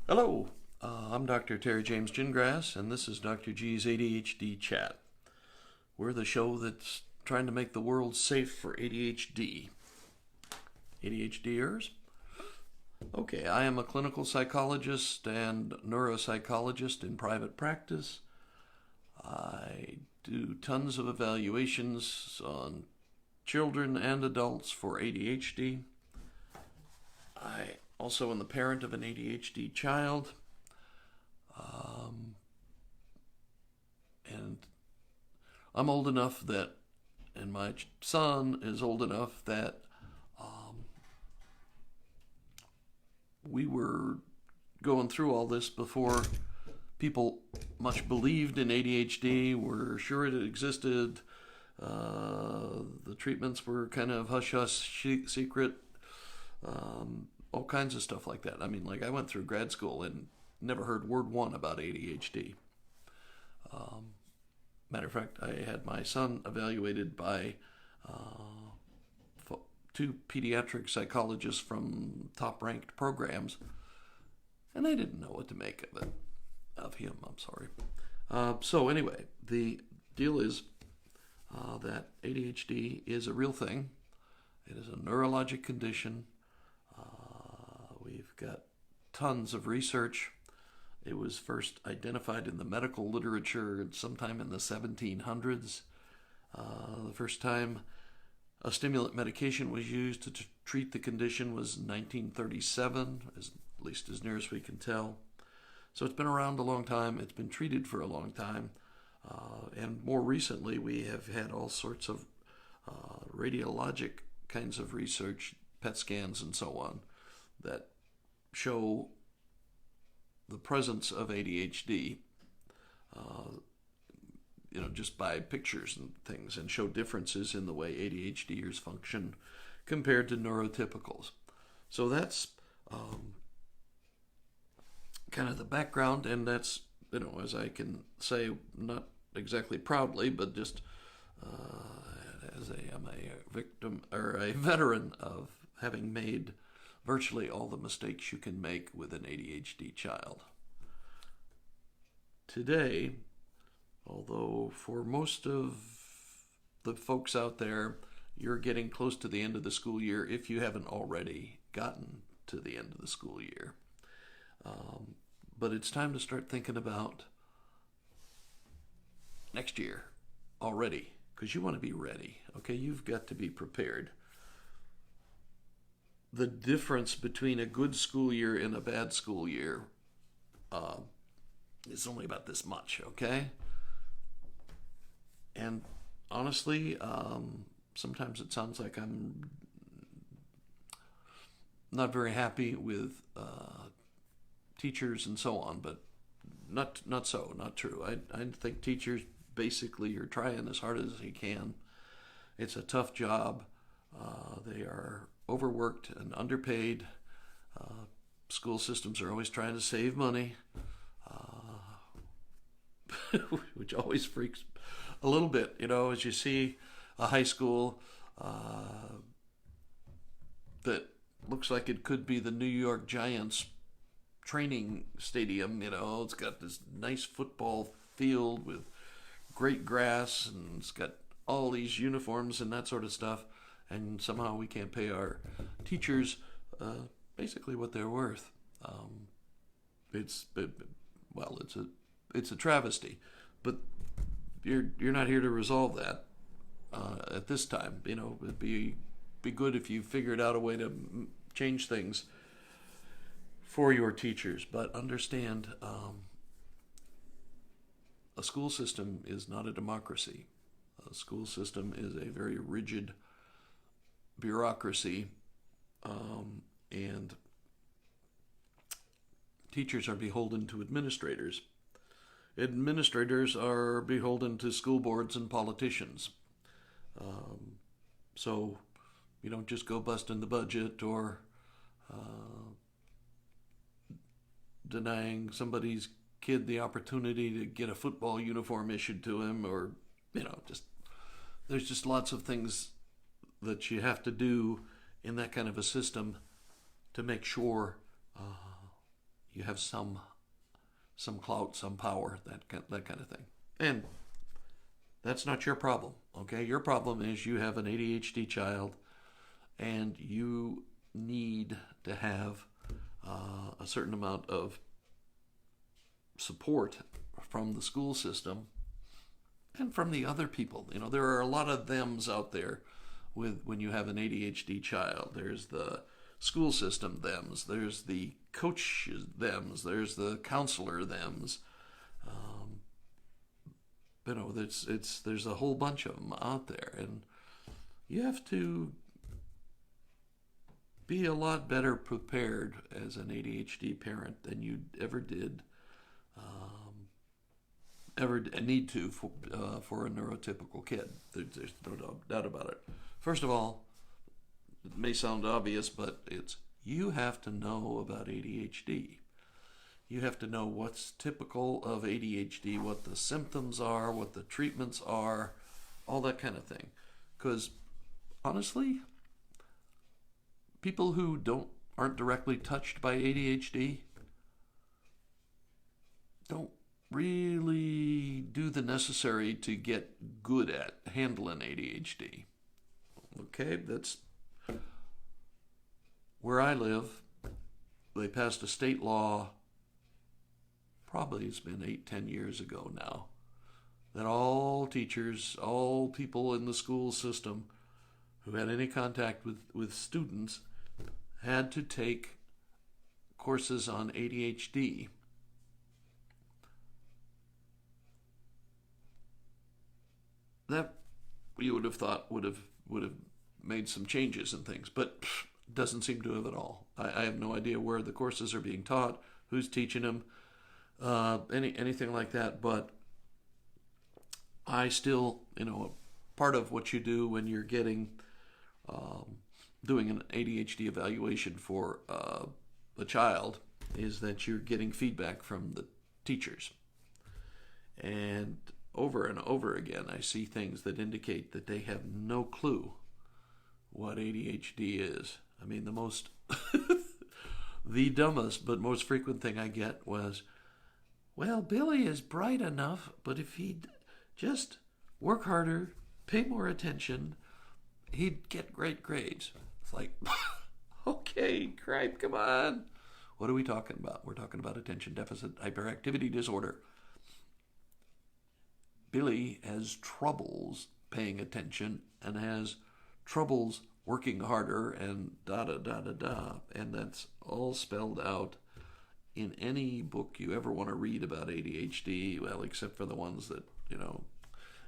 Hello, I'm Dr. Terry James Gingrass, and this is Dr. G's ADHD Chat. We're the show that's trying to make the world safe for ADHD. ADHDers? Okay, I am a clinical psychologist and neuropsychologist in private practice. I do tons of evaluations on children and adults for ADHD. I also am the parent of an ADHD child. And I'm old enough that, and my son is old enough that we were going through all this before people much believed in ADHD, were sure it existed. The treatments were kind of hush-hush secret. All kinds of stuff like that. I mean, like I went through grad school and never heard word one about ADHD. Matter of fact, I had my son evaluated by two pediatric psychologists from top-ranked programs, and they didn't know what to make of him. I'm sorry. So anyway, the deal is that ADHD is a real thing. It is a neurologic condition. We've got tons of research. It was first identified in the medical literature sometime in the 1700s. The first time a stimulant medication was used to treat the condition was 1937, at least as near as we can tell. So it's been around a long time. It's been treated for a long time. And more recently, we have had all sorts of radiologic kinds of research, PET scans and so on, that show the presence of ADHD, just by pictures and things, and show differences in the way ADHDers function compared to neurotypicals. So that's kind of the background, and that's, as I can say, not exactly proudly, but just as I'm a victim or a veteran of having made virtually all the mistakes you can make with an ADHD child. Today, although for most of the folks out there, you're getting close to the end of the school year if you haven't already gotten to the end of the school year. But it's time to start thinking about next year already, because you want to be ready. Okay, you've got to be prepared. The difference between a good school year and a bad school year is only about this much, okay? And honestly, sometimes it sounds like I'm not very happy with teachers and so on, but not true. I think teachers basically are trying as hard as they can. It's a tough job. They are overworked and underpaid. School systems are always trying to save money, which always freaks a little bit, as you see a high school that looks like it could be the New York Giants training stadium. It's got this nice football field with great grass, and it's got all these uniforms and that sort of stuff, and somehow we can't pay our teachers basically what they're worth. It's a travesty, but you're not here to resolve that at this time. It'd be good if you figured out a way to change things for your teachers, but understand a school system is not a democracy. A school system is a very rigid bureaucracy, and teachers are beholden to administrators. Administrators are beholden to school boards and politicians. So you don't just go busting the budget or denying somebody's kid the opportunity to get a football uniform issued to him, or there's just lots of things that you have to do in that kind of a system to make sure you have some clout, some power, that kind of thing. And that's not your problem, okay? Your problem is you have an ADHD child and you need to have a certain amount of support from the school system and from the other people. You know, there are a lot of thems out there with when you have an ADHD child. There's the school system thems, there's the coach thems, there's the counselor thems. You know, there's a whole bunch of them out there, and you have to be a lot better prepared as an ADHD parent than you ever did, ever need to for a neurotypical kid. There's no doubt about it. First of all, it may sound obvious, but you have to know about ADHD. You have to know what's typical of ADHD, what the symptoms are, what the treatments are, all that kind of thing. Because honestly, people who aren't directly touched by ADHD don't really do the necessary to get good at handling ADHD. Okay, that's where I live. They passed a state law, probably it's been 8-10 years ago now, that all teachers, all people in the school system who had any contact with students had to take courses on ADHD. That you would have thought would have made some changes and things, but doesn't seem to have at all. I have no idea where the courses are being taught, who's teaching them, anything like that. But I still, part of what you do when you're doing an ADHD evaluation for a child is that you're getting feedback from the teachers. And over and over again, I see things that indicate that they have no clue what ADHD is. I mean, the dumbest but most frequent thing I get was, well, Billy is bright enough, but if he'd just work harder, pay more attention, he'd get great grades. It's like, okay, cripe, come on. What are we talking about? We're talking about attention deficit hyperactivity disorder. Billy has troubles paying attention and has troubles working harder and da-da-da-da-da. And that's all spelled out in any book you ever want to read about ADHD, well, except for the ones that,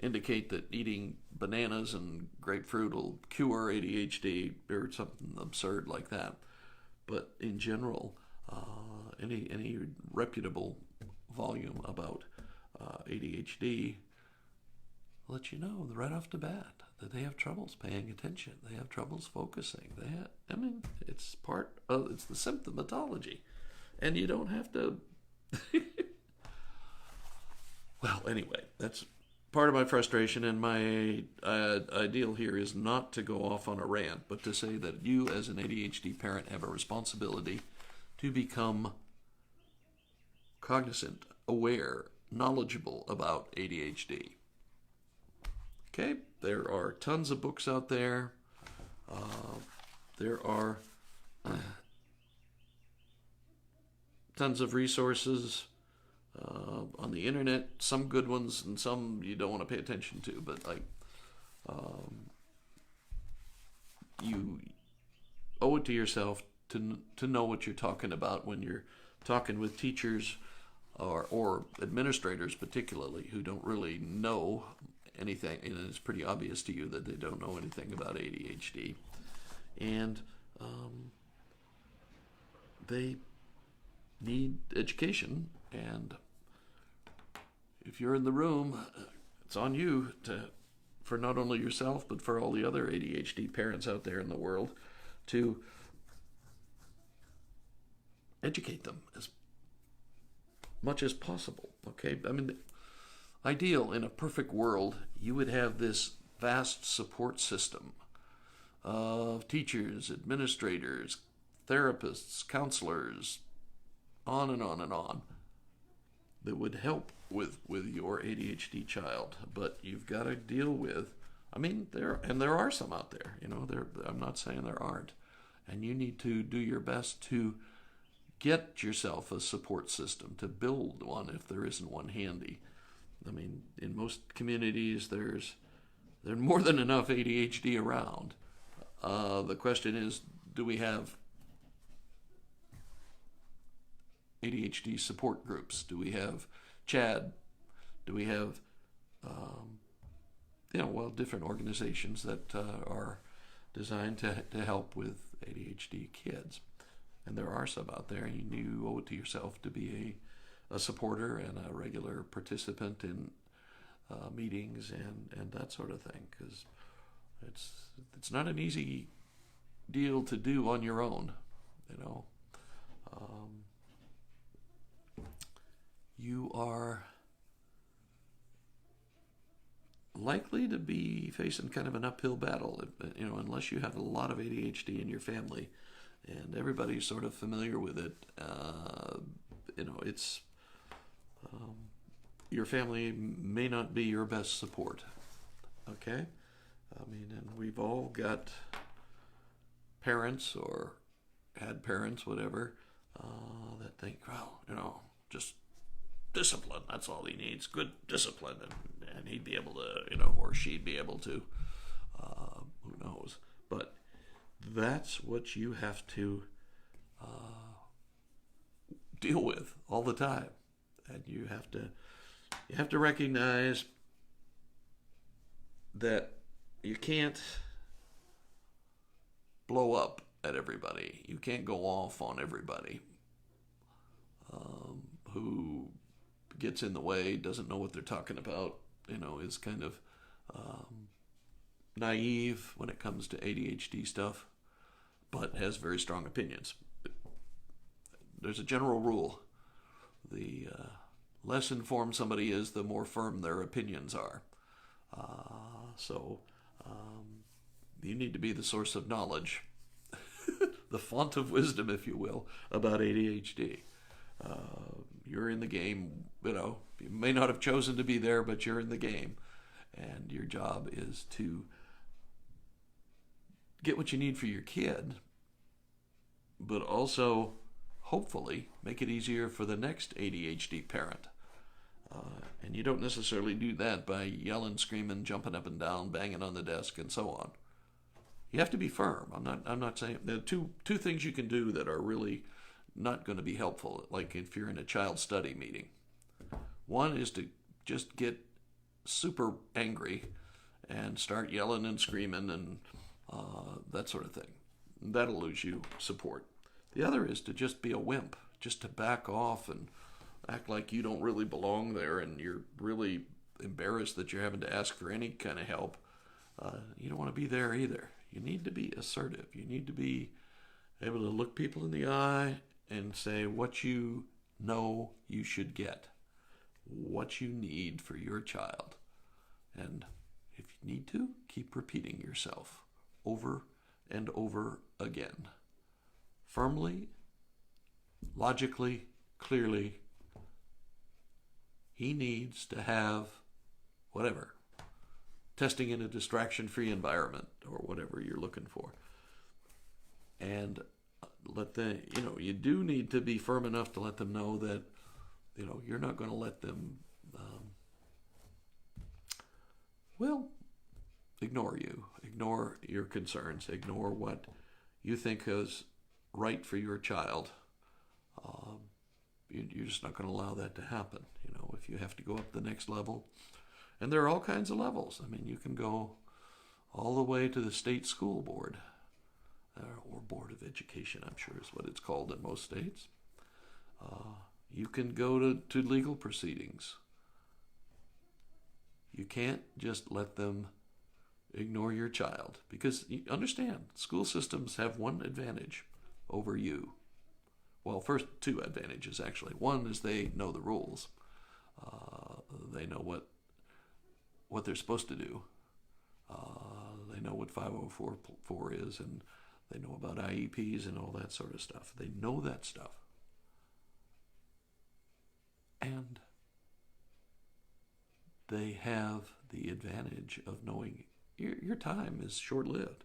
indicate that eating bananas and grapefruit will cure ADHD or something absurd like that. But in general, any reputable volume about ADHD let you know right off the bat that they have troubles paying attention. They have troubles focusing. It's it's the symptomatology. And you don't have to... Well, anyway, that's part of my frustration, and my ideal here is not to go off on a rant, but to say that you as an ADHD parent have a responsibility to become cognizant, aware, knowledgeable about ADHD. Okay, there are tons of books out there. There are tons of resources on the internet, some good ones and some you don't want to pay attention to, but you owe it to yourself to know what you're talking about when you're talking with teachers or administrators particularly who don't really know anything, and it's pretty obvious to you that they don't know anything about ADHD, and they need education. And if you're in the room, it's on you for not only yourself but for all the other ADHD parents out there in the world to educate them as much as possible. Okay, ideal in a perfect world, you would have this vast support system of teachers, administrators, therapists, counselors, on and on and on that would help with your ADHD child. But you've got to deal with, I mean, there are some out there, I'm not saying there aren't. And you need to do your best to get yourself a support system, to build one if there isn't one handy. I mean, in most communities, there's more than enough ADHD around. The question is, do we have ADHD support groups? Do we have CHAD? Do we have, different organizations that are designed to help with ADHD kids? And there are some out there, and you owe it to yourself to be a supporter and a regular participant in meetings and that sort of thing, because it's not an easy deal to do on your own. You are likely to be facing kind of an uphill battle, unless you have a lot of ADHD in your family and everybody's sort of familiar with it. It's your family may not be your best support. Okay? I mean, and we've all got parents or had parents, whatever, that think, well, just discipline. That's all he needs. Good discipline. And he'd be able to, or she'd be able to. Who knows? But that's what you have to deal with all the time. And you have to recognize that you can't blow up at everybody. You can't go off on everybody who gets in the way, doesn't know what they're talking about, is kind of naive when it comes to ADHD stuff, but has very strong opinions. There's a general rule. The less informed somebody is, the more firm their opinions are. So you need to be the source of knowledge, the font of wisdom, if you will, about ADHD. You're in the game, you may not have chosen to be there, but you're in the game. And your job is to get what you need for your kid, but also, hopefully, make it easier for the next ADHD parent. And you don't necessarily do that by yelling, screaming, jumping up and down, banging on the desk, and so on. You have to be firm. I'm not saying there are two things you can do that are really not going to be helpful, like if you're in a child study meeting. One is to just get super angry and start yelling and screaming and that sort of thing. That'll lose you support. The other is to just be a wimp, just to back off and act like you don't really belong there and you're really embarrassed that you're having to ask for any kind of help. You don't want to be there either. You need to be assertive. You need to be able to look people in the eye and say what you know you should get, what you need for your child. And if you need to, keep repeating yourself over and over again. Firmly, logically, clearly, he needs to have whatever. Testing in a distraction-free environment or whatever you're looking for. And you do need to be firm enough to let them know that, you're not going to let them, ignore you, ignore your concerns, ignore what you think is right for your child. You're just not going to allow that to happen. If you have to go up the next level, and there are all kinds of levels. I mean, you can go all the way to the state school board, or Board of Education, I'm sure is what it's called in most states. You can go to legal proceedings. You can't just let them ignore your child, because you understand, school systems have one advantage over you. Well, first, two advantages, actually. One is they know the rules. They know what they're supposed to do. They know what 5044 is, and they know about IEPs and all that sort of stuff. They know that stuff. they have the advantage of knowing your time is short-lived.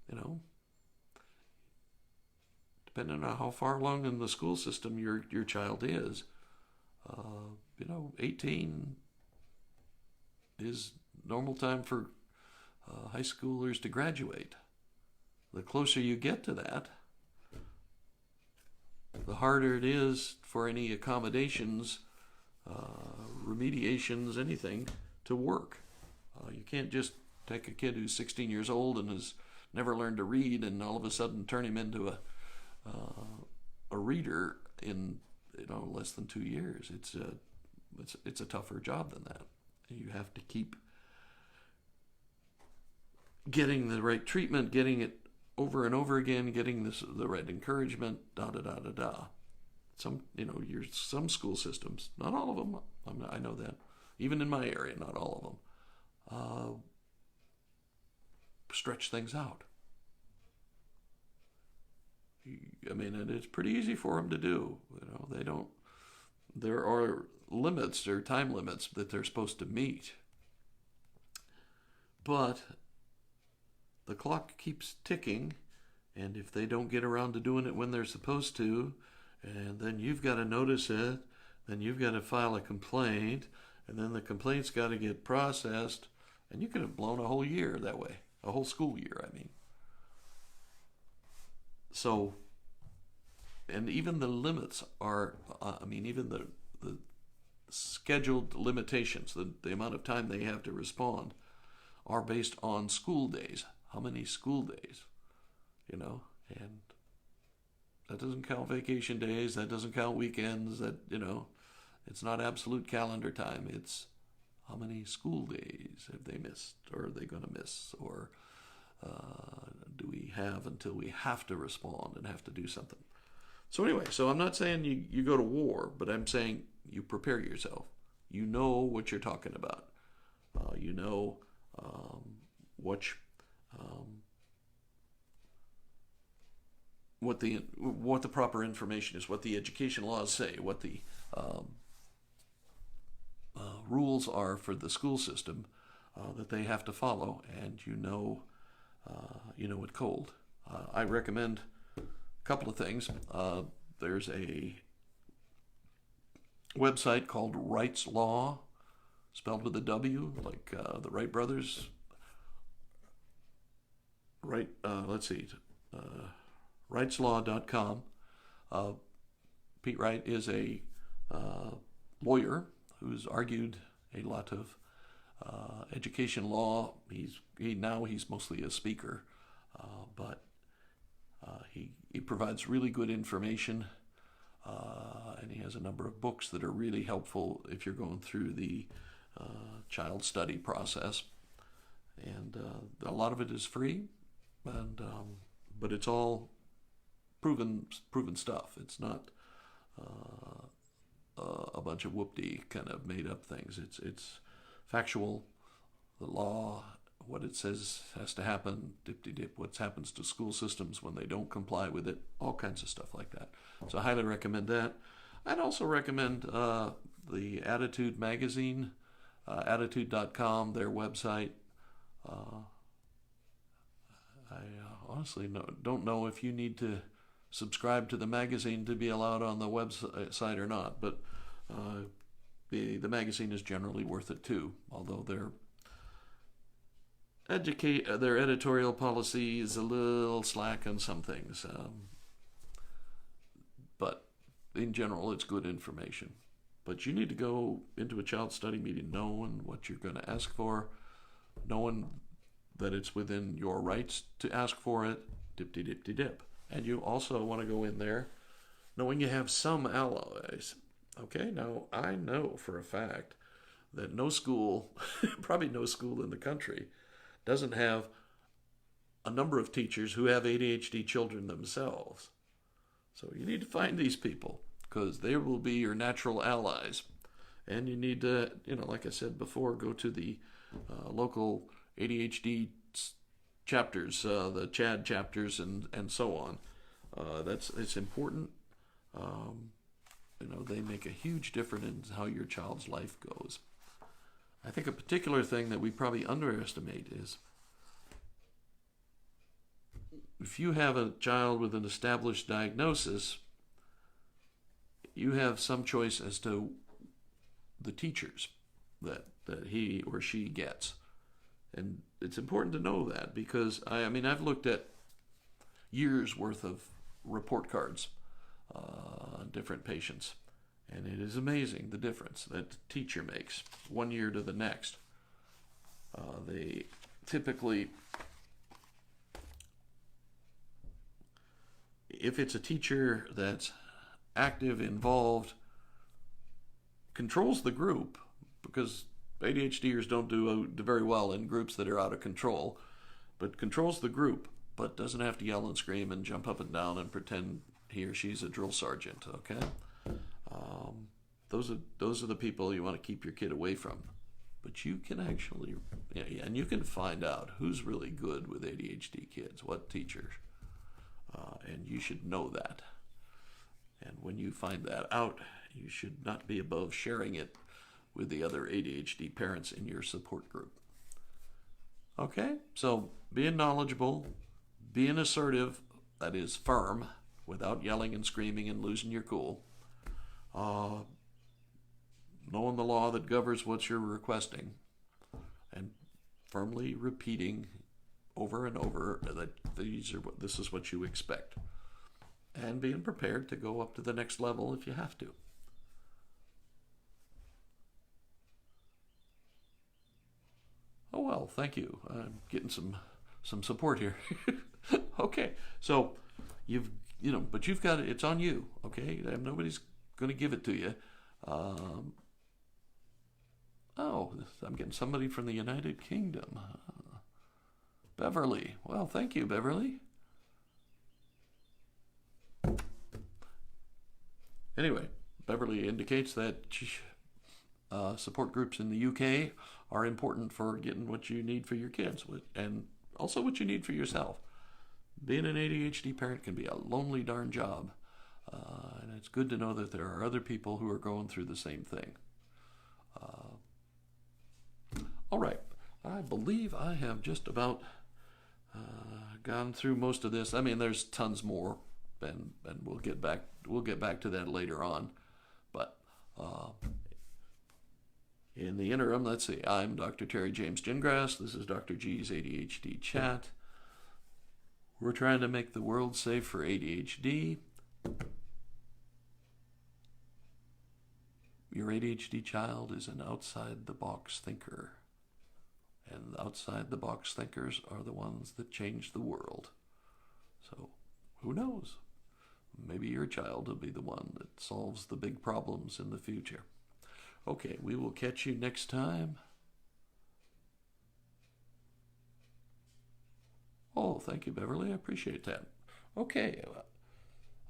You know, depending on how far along in the school system your child is, 18 is normal time for high schoolers to graduate. The closer you get to that, the harder it is for any accommodations, remediations, anything to work. You can't just take a kid who's 16 years old and has never learned to read and all of a sudden turn him into a reader in less than 2 years. It's a tougher job than that. You have to keep getting the right treatment, getting it over and over again, getting the right encouragement, da da da da da. Some school systems, not all of them. I know that. Even in my area, not all of them stretch things out. I mean, and it's pretty easy for them to do. They don't. There are limits or time limits that they're supposed to meet, but the clock keeps ticking, and if they don't get around to doing it when they're supposed to, and then you've got to notice it, then you've got to file a complaint, and then the complaint's got to get processed, and you could have blown a whole year that way, a whole school year, I mean. So, and even the limits are, even the scheduled limitations, the amount of time they have to respond, are based on school days. How many school days, and that doesn't count vacation days, that doesn't count weekends, it's not absolute calendar time. It's how many school days have they missed, or are they going to miss, or do we have until we have to respond and have to do something. So anyway, I'm not saying you go to war, but I'm saying you prepare yourself. You know what you're talking about. What the proper information is, what the education laws say, what the rules are for the school system that they have to follow, and you know it cold. I recommend a couple of things. There's a website called Wright's Law, spelled with a W, like the Wright brothers. Wrightslaw.com. Pete Wright is a lawyer who's argued a lot of education law. He's mostly a speaker, but he provides really good information, and he has a number of books that are really helpful if you're going through the child study process. And a lot of it is free, and but it's all proven stuff. It's not a bunch of whoop-de kind of made up things. It's factual. The law, what it says has to happen, dip-de-dip, what happens to school systems when they don't comply with it, all kinds of stuff like that. So I highly recommend that. I'd also recommend the Attitude magazine, attitude.com, their website. I honestly don't know if you need to subscribe to the magazine to be allowed on the website or not, but the magazine is generally worth it too, although their editorial policy is a little slack on some things, but in general it's good information. But you need to go into a child study meeting knowing what you're going to ask for, knowing that it's within your rights to ask for it, dip-de-dip-de-dip. And you also want to go in there knowing you have some allies. Okay, now I know for a fact that no school, probably no school in the country, doesn't have a number of teachers who have ADHD children themselves. So you need to find these people, because they will be your natural allies. And you need to, like I said before, go to the local ADHD chapters, the CHAD chapters, and so on. It's important. They make a huge difference in how your child's life goes. I think a particular thing that we probably underestimate is if you have a child with an established diagnosis, you have some choice as to the teachers that he or she gets. And it's important to know that because, I've looked at years worth of report cards on different patients. And it is amazing the difference that the teacher makes one year to the next. They typically, if it's a teacher that's active, involved, controls the group, because ADHDers don't do very well in groups that are out of control, but controls the group, but doesn't have to yell and scream and jump up and down and pretend he or she's a drill sergeant, okay? Those are the people you want to keep your kid away from. But you can actually, and you can find out who's really good with ADHD kids, what teachers, and you should know that. And when you find that out, you should not be above sharing it with the other ADHD parents in your support group. Okay, so being knowledgeable, being assertive, that is firm, without yelling and screaming and losing your cool, knowing the law that governs what you're requesting, and firmly repeating over and over that this is what you expect, and being prepared to go up to the next level if you have to. Oh well, thank you. I'm getting some support here. Okay, so but you've got it. It's on you. Okay, nobody's going to give it to you. I'm getting somebody from the United Kingdom. Beverly. Well, thank you, Beverly. Anyway, Beverly indicates that support groups in the UK are important for getting what you need for your kids, and also what you need for yourself. Being an ADHD parent can be a lonely darn job, and it's good to know that there are other people who are going through the same thing. All right, I believe I have just about gone through most of this. There's tons more, and we'll get back to that later on. But in the interim, let's see. I'm Dr. Terry James Gingras. This is Dr. G's ADHD Chat. We're trying to make the world safe for ADHD. Your ADHD child is an outside-the-box thinker. And outside-the-box thinkers are the ones that change the world. So, who knows? Maybe your child will be the one that solves the big problems in the future. Okay, we will catch you next time. Oh, thank you, Beverly. I appreciate that. Okay,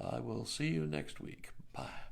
I will see you next week. Bye.